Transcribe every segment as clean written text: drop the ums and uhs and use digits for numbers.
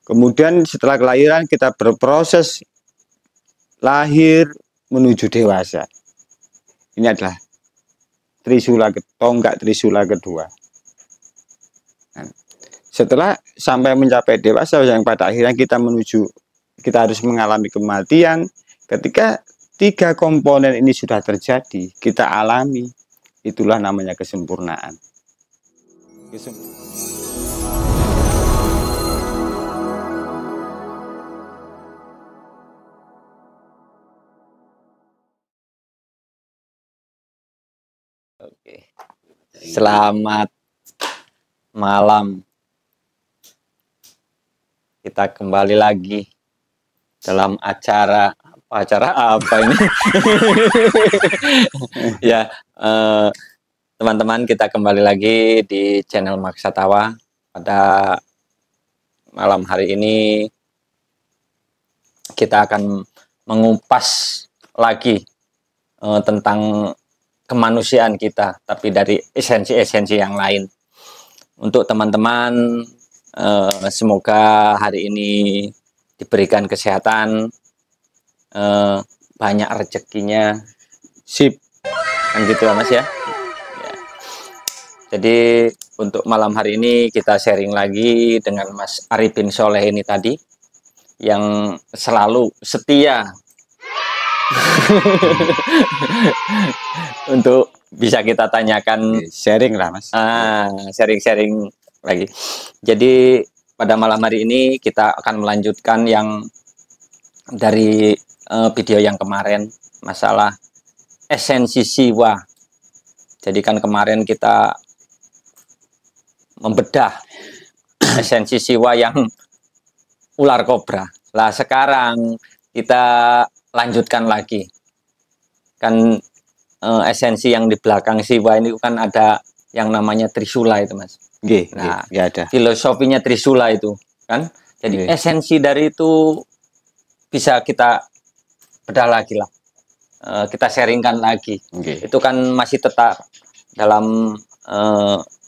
Kemudian setelah kelahiran kita berproses lahir menuju dewasa. Ini adalah tonggak Trisula kedua. Nah, setelah sampai mencapai dewasa yang pada akhirnya kita harus mengalami kematian. Ketika 3 komponen ini sudah terjadi, kita alami, itulah namanya kesempurnaan. Oke. Selamat malam. Kita kembali lagi dalam acara apa ini? Ya, teman-teman, kita kembali lagi di channel Maksatawa. Pada malam hari ini kita akan mengupas lagi tentang kemanusiaan kita, tapi dari esensi-esensi yang lain. Untuk teman-teman, semoga hari ini diberikan kesehatan, banyak rezekinya, sip, kan gitu ya Mas ya. Jadi untuk malam hari ini kita sharing lagi dengan Mas Arifin Soleh ini tadi, yang selalu setia untuk bisa kita tanyakan, sharing lah Mas. Sharing lagi. Jadi pada malam hari ini kita akan melanjutkan yang dari video yang kemarin, masalah esensi siwa. Jadi kan kemarin kita membedah esensi siwa yang ular kobra. Lah sekarang kita lanjutkan lagi. Kan esensi yang di belakang siwa ini kan ada yang namanya Trisula itu Mas. Nah, ada. Filosofinya Trisula itu kan. Jadi esensi dari itu bisa kita bedah lagi lah. Kita sharingkan lagi. Itu kan masih tetap dalam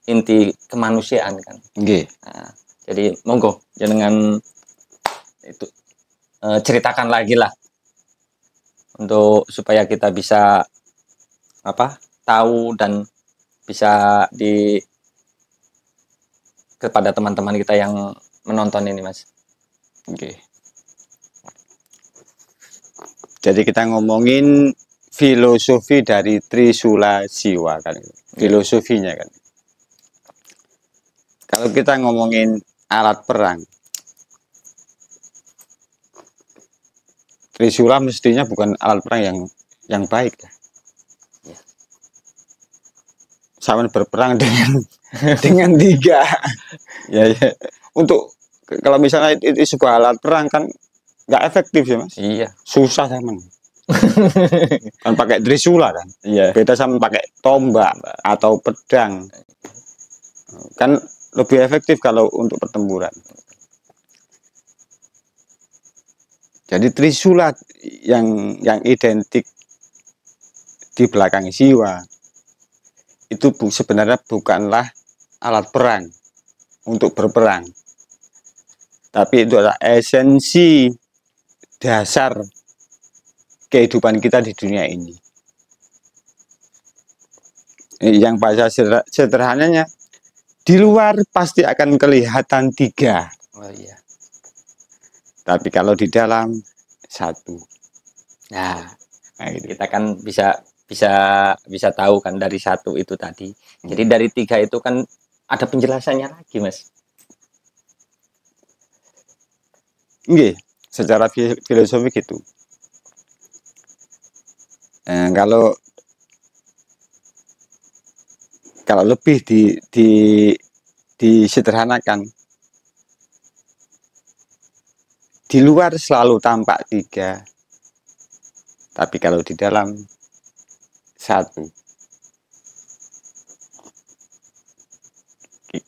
inti kemanusiaan kan. Nah, jadi monggo jangan itu ceritakan lagi lah, untuk supaya kita bisa tahu dan bisa kepada teman-teman kita yang menonton ini Mas. Jadi kita ngomongin filosofi dari Trisula siwa kan, filosofinya kan. Kalau kita ngomongin alat perang, Trisula mestinya bukan alat perang yang baik ya. Sama berperang dengan 3. ya. Untuk kalau misalnya itu sebuah alat perang kan nggak efektif ya Mas. Iya. Susah sama. Kan pakai Trisula kan. Iya. Beda sama pakai tombak atau pedang. Kan lebih efektif kalau untuk pertempuran. Jadi Trisula yang identik di belakang siwa itu sebenarnya bukanlah alat perang untuk berperang, tapi itu adalah esensi dasar kehidupan kita di dunia ini. Yang bahasa sederhananya, di luar pasti akan kelihatan 3. Oh iya. Tapi kalau di dalam 1. Nah gitu. Kita kan bisa tahu kan dari 1 itu tadi. Jadi dari 3 itu kan ada penjelasannya lagi Mas. Secara filosofi gitu. Kalau lebih disederhanakan, di luar selalu tampak 3, tapi kalau di dalam 1.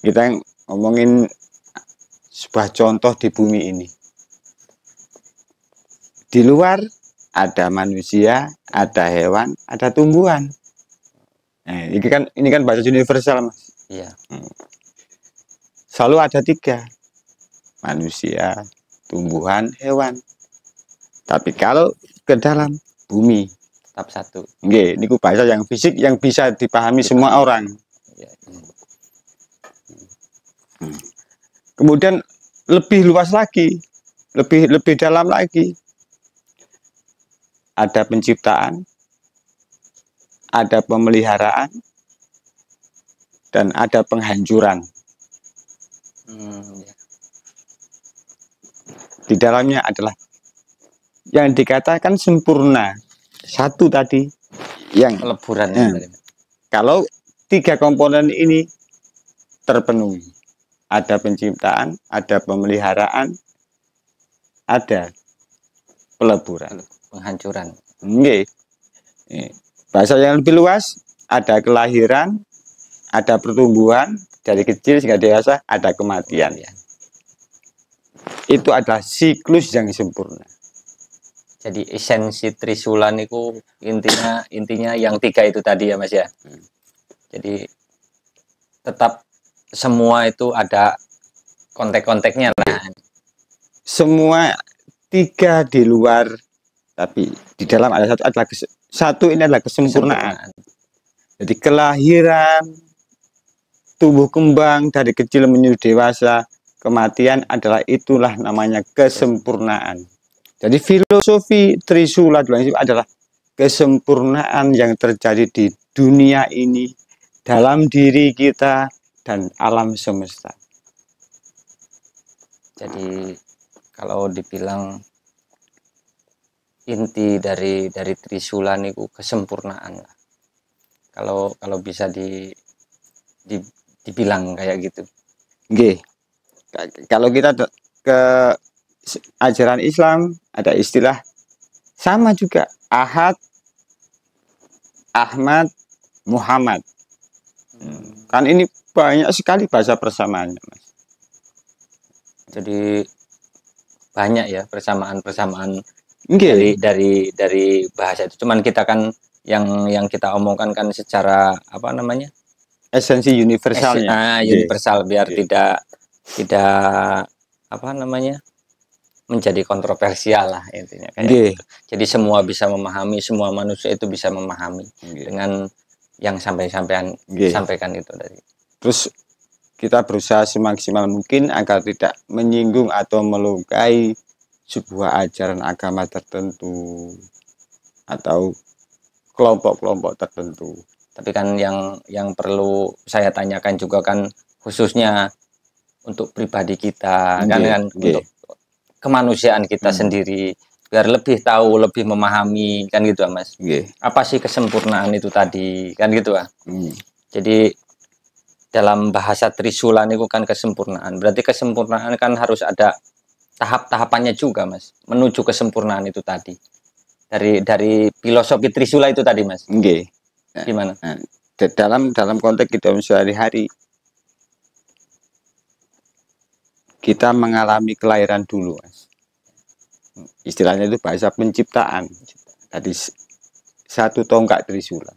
Kita ngomongin sebuah contoh di bumi ini. Di luar ada manusia, ada hewan, ada tumbuhan. Nah, ini kan bahasa universal Mas. Iya. Selalu ada 3. manusia, tumbuhan, hewan. Tapi kalau ke dalam bumi tetap satu. Nggih, niku bahasa yang fisik yang bisa dipahami semua orang. Ya. Kemudian lebih luas lagi, lebih dalam lagi. Ada penciptaan, ada pemeliharaan, dan ada penghancuran. Ya. Di dalamnya adalah yang dikatakan sempurna. Satu tadi yang Peleburan. Kalau 3 komponen ini terpenuhi, ada penciptaan, ada pemeliharaan, ada peleburan, penghancuran. Nggih. Bahasa yang lebih luas, ada kelahiran, ada pertumbuhan dari kecil hingga dewasa, ada kematian. Itu adalah siklus yang sempurna. Jadi esensi Trisula niku intinya yang 3 itu tadi ya Mas ya. Jadi tetap semua itu ada kontek-konteknya lah. Semua 3 di luar, tapi di dalam ada satu ini adalah kesempurnaan. Jadi kelahiran, tumbuh kembang dari kecil menuju dewasa, kematian itulah namanya kesempurnaan. Jadi filosofi Trisula adalah kesempurnaan yang terjadi di dunia ini, dalam diri kita dan alam semesta. Jadi kalau dibilang inti dari Trisula niku kesempurnaan. Kalau bisa dibilang kayak gitu. Nggih. Kalau kita ke ajaran Islam ada istilah sama juga, Ahad, Ahmad, Muhammad. Kan ini banyak sekali bahasa persamaannya, Mas. Jadi banyak ya persamaan dari bahasa itu. Cuman kita kan yang kita omongkan kan secara apa namanya? Esensi universalnya. Universal biar tidak apa namanya? Menjadi kontroversial lah intinya kayak gitu. Jadi semua bisa memahami, semua manusia itu bisa memahami dengan yang sampaikan itu tadi. Terus kita berusaha semaksimal mungkin agar tidak menyinggung atau melukai sebuah ajaran agama tertentu atau kelompok-kelompok tertentu. Tapi kan yang perlu saya tanyakan juga kan khususnya untuk pribadi kita kan untuk kemanusiaan kita sendiri biar lebih tahu, lebih memahami kan gitu Mas. Apa sih kesempurnaan itu tadi kan gitu Jadi dalam bahasa Trisula itu kan kesempurnaan. Berarti kesempurnaan kan harus ada tahap-tahapannya juga Mas menuju kesempurnaan itu tadi. Dari filosofi Trisula itu tadi Mas. Gimana? Dalam konteks kita sehari-hari kita mengalami kelahiran dulu, Mas. Istilahnya itu bahasa penciptaan. Tadi satu tongkat Trisula.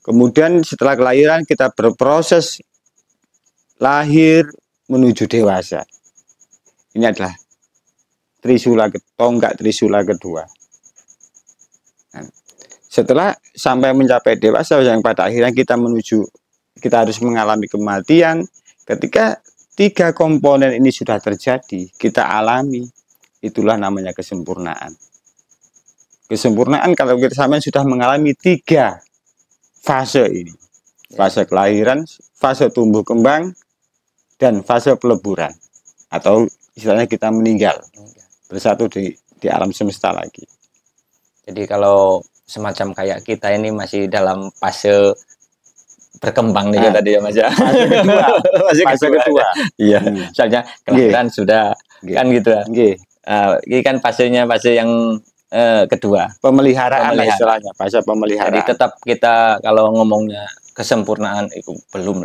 Kemudian setelah kelahiran kita berproses lahir menuju dewasa. Ini adalah tongkat Trisula kedua. Nah, setelah sampai mencapai dewasa yang pada akhirnya kita harus mengalami kematian. Ketika 3 komponen ini sudah terjadi, kita alami, itulah namanya kesempurnaan. Kesempurnaan kalau kita sampai sudah mengalami 3 fase ini. Fase kelahiran, fase tumbuh kembang, dan fase peleburan. Atau istilahnya kita meninggal. Bersatu di alam semesta lagi. Jadi kalau semacam kayak kita ini masih dalam fase berkembang nih tadi ya Mas ya. Fase kedua. Iya. Misalnya kelahiran sudah kan gitu ya. Ini kan fase yang kedua. Pemeliharaan istilahnya, fase pemeliharaan. Jadi tetap kita kalau ngomongnya kesempurnaan itu belum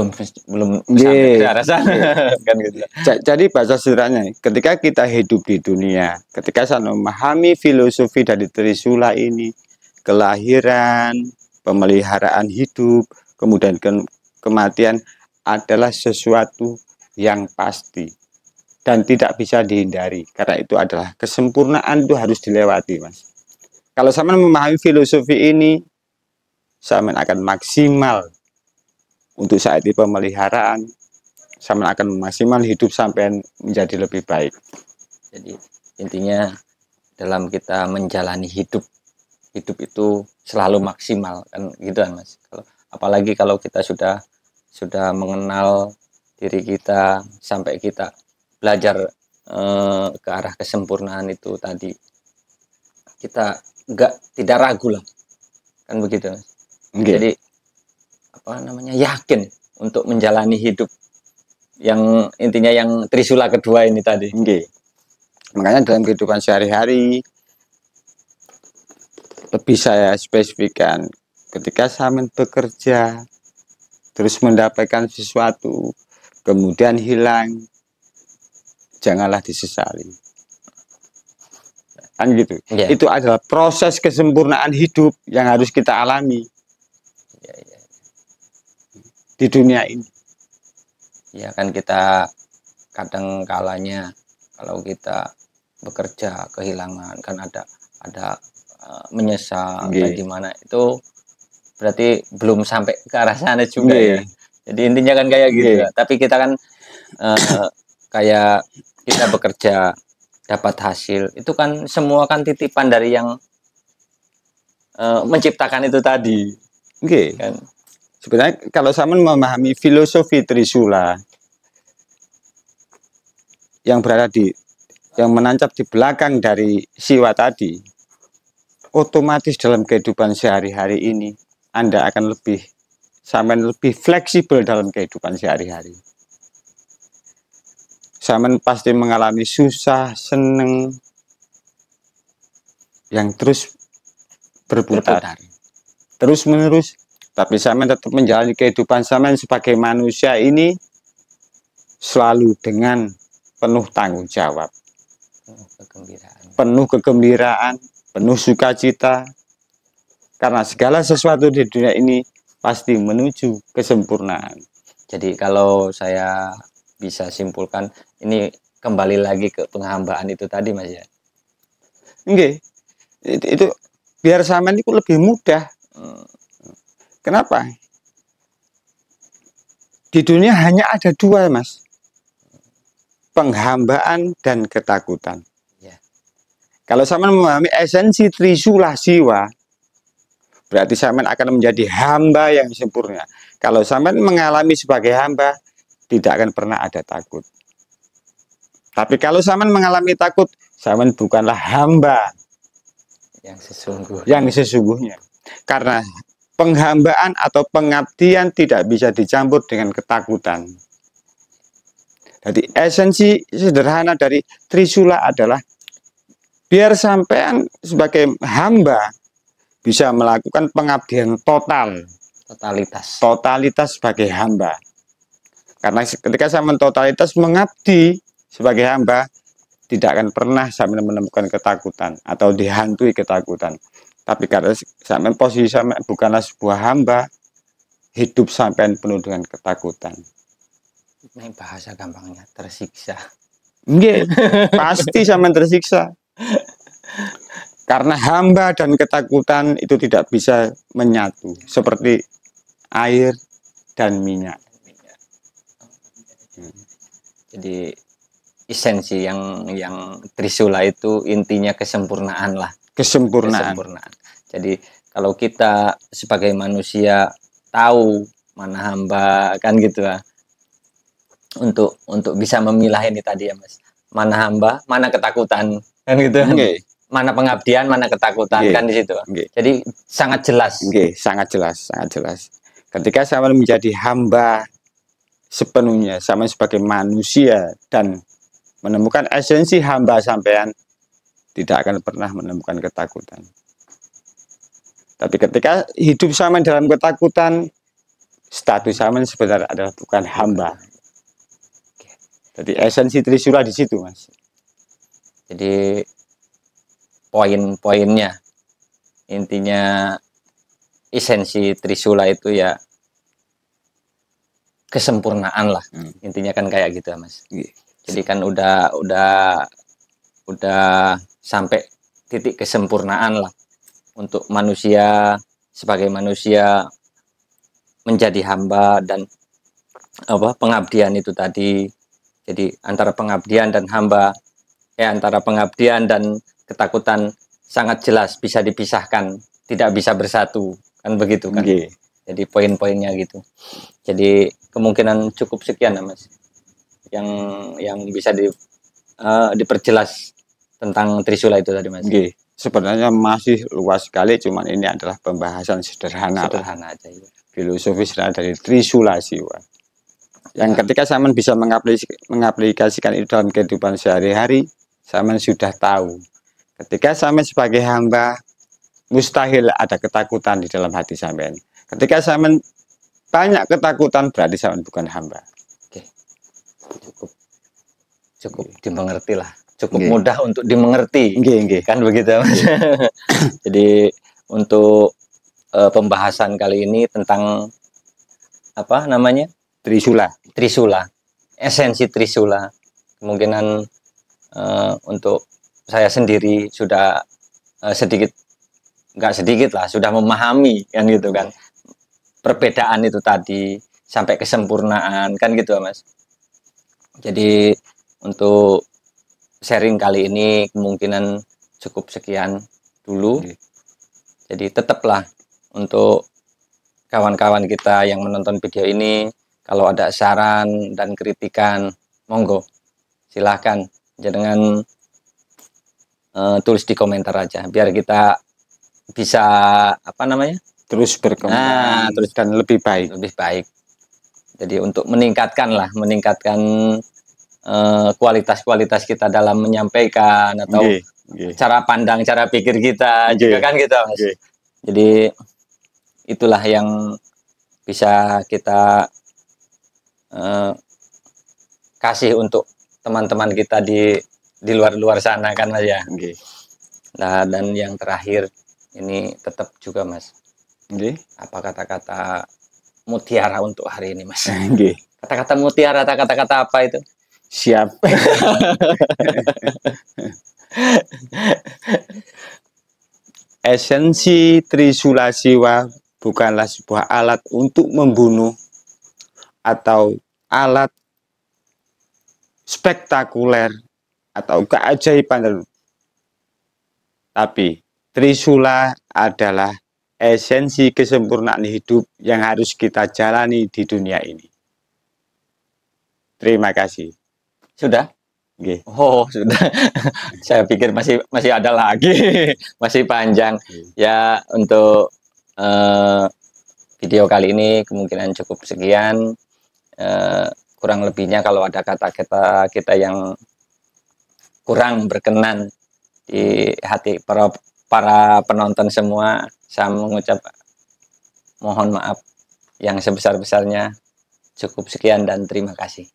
sampai ke arah sana kan gitu. Jadi bahasa sederhananya, ketika kita hidup di dunia, ketika saya memahami filosofi dari Trisula ini, kelahiran, pemeliharaan hidup, kemudian kematian adalah sesuatu yang pasti dan tidak bisa dihindari, karena itu adalah kesempurnaan, itu harus dilewati, Mas. Kalau sampean memahami filosofi ini, sampean akan maksimal untuk saat ini pemeliharaan, sampean akan maksimal hidup sampean menjadi lebih baik. Jadi intinya dalam kita menjalani hidup itu selalu maksimal, kan gitu kan Mas. Apalagi kalau kita sudah mengenal diri kita, sampai kita belajar ke arah kesempurnaan itu tadi, kita tidak ragu lah, kan begitu Mas. Okay. Jadi yakin untuk menjalani hidup yang intinya yang trisula kedua ini tadi. Okay. Makanya dalam kehidupan sehari-hari lebih saya spesifikkan, ketika sampean bekerja terus mendapatkan sesuatu kemudian hilang, janganlah disesali, kan gitu. Itu adalah proses kesempurnaan hidup yang harus kita alami di dunia ini. Ya kan, kita kadang kalanya kalau kita bekerja kehilangan, kan ada menyesal atau gimana, itu berarti belum sampai ke arah sana juga ya. Jadi intinya kan kayak gitu ya. Tapi kita kan kayak kita bekerja dapat hasil, itu kan semua kan titipan dari yang menciptakan itu tadi. Kan? Sebenarnya kalau sampean memahami filosofi Trisula yang menancap di belakang dari Siwa tadi, otomatis dalam kehidupan sehari-hari ini Anda akan lebih fleksibel dalam kehidupan sehari-hari. Sampean pasti mengalami susah, seneng, yang terus berputar terus menerus, tapi sampean tetap menjalani kehidupan sampean sebagai manusia ini selalu dengan penuh tanggung jawab, penuh kegembiraan, penuh sukacita, karena segala sesuatu di dunia ini pasti menuju kesempurnaan. Jadi kalau saya bisa simpulkan, ini kembali lagi ke penghambaan itu tadi Mas ya. Itu biar sampean itu lebih mudah. Kenapa? Di dunia hanya ada dua, Mas. Penghambaan dan ketakutan. Kalau sampean memahami esensi Trisula Siwa, berarti sampean akan menjadi hamba yang sempurna. Kalau sampean mengalami sebagai hamba, tidak akan pernah ada takut. Tapi kalau sampean mengalami takut, sampean bukanlah hamba yang sesungguhnya. Karena penghambaan atau pengabdian tidak bisa dicampur dengan ketakutan. Jadi esensi sederhana dari Trisula adalah biar sampean sebagai hamba bisa melakukan pengabdian totalitas sebagai hamba. Karena ketika sampean totalitas mengabdi sebagai hamba, tidak akan pernah sampean menemukan ketakutan atau dihantui ketakutan. Tapi karena sampean posisi sampean bukanlah sebuah hamba, hidup sampean penuh dengan ketakutan. Ini bahasa gampangnya tersiksa. Pasti sampean tersiksa. Karena hamba dan ketakutan itu tidak bisa menyatu, seperti air dan minyak. Jadi esensi yang Trisula itu intinya kesempurnaan lah. Kesempurnaan. Jadi kalau kita sebagai manusia tahu mana hamba, kan gitu ya, untuk bisa memilah ini tadi ya Mas, mana hamba, mana ketakutan, kan gitu. Mana pengabdian, mana ketakutan, kan di situ. Jadi sangat jelas. Sangat jelas. Ketika saya menjadi hamba sepenuhnya, sama sebagai manusia dan menemukan esensi hamba sampean, tidak akan pernah menemukan ketakutan. Tapi ketika hidup sampean dalam ketakutan, status sampean sebenarnya adalah bukan hamba. Jadi esensi Trisula di situ, Mas. Jadi poin-poinnya, intinya esensi Trisula itu ya kesempurnaan lah. Intinya kan kayak gitu Mas. Jadi kan udah sampai titik kesempurnaan lah untuk manusia sebagai manusia menjadi hamba dan pengabdian itu tadi. Jadi antara pengabdian dan hamba, antara pengabdian dan ketakutan sangat jelas bisa dipisahkan, tidak bisa bersatu, kan begitu kan? Jadi poin-poinnya gitu. Jadi kemungkinan cukup sekian Mas, yang bisa diperjelas tentang Trisula itu tadi Mas. Sebenarnya masih luas sekali, cuman ini adalah pembahasan sederhana aja ya. Filosofis dari Trisula Siwa. Yang ketika Saman bisa mengaplikasikan itu dalam kehidupan sehari-hari, Saman sudah tahu. Ketika Saman sebagai hamba, mustahil ada ketakutan di dalam hati Saman. Ketika Saman banyak ketakutan, berarti Saman bukan hamba. Cukup dimengerti lah. Cukup mudah untuk dimengerti. Kan begitu Mas. Jadi untuk pembahasan kali ini tentang apa namanya? Trisula, esensi Trisula. Kemungkinan untuk saya sendiri sudah nggak sedikit lah, sudah memahami kan gitu kan. Perbedaan itu tadi sampai kesempurnaan kan gitu Mas. Jadi untuk sharing kali ini kemungkinan cukup sekian dulu. Jadi tetaplah untuk kawan-kawan kita yang menonton video ini, kalau ada saran dan kritikan, monggo silahkan jangan tulis di komentar aja, biar kita bisa terus berkembang, terus dan lebih baik. Jadi untuk meningkatkan kualitas kita dalam menyampaikan atau cara pandang, cara pikir kita juga kan gitu Mas. Jadi itulah yang bisa kita kasih untuk teman-teman kita di luar sana kan Mas ya. Nah, dan yang terakhir ini tetap juga Mas. Apa kata-kata mutiara untuk hari ini Mas? Kata-kata mutiara, kata-kata apa itu? Siap. Esensi Trisula Siwa bukanlah sebuah alat untuk membunuh atau alat spektakuler atau keajaiban, tapi Trisula adalah esensi kesempurnaan hidup yang harus kita jalani di dunia ini. Terima kasih. Sudah? Oh, sudah. Saya pikir masih ada lagi, masih panjang. Ya, untuk video kali ini kemungkinan cukup sekian. Kurang lebihnya kalau ada kata-kata kita yang kurang berkenan di hati para penonton semua, saya mengucap mohon maaf yang sebesar-besarnya. Cukup sekian dan terima kasih.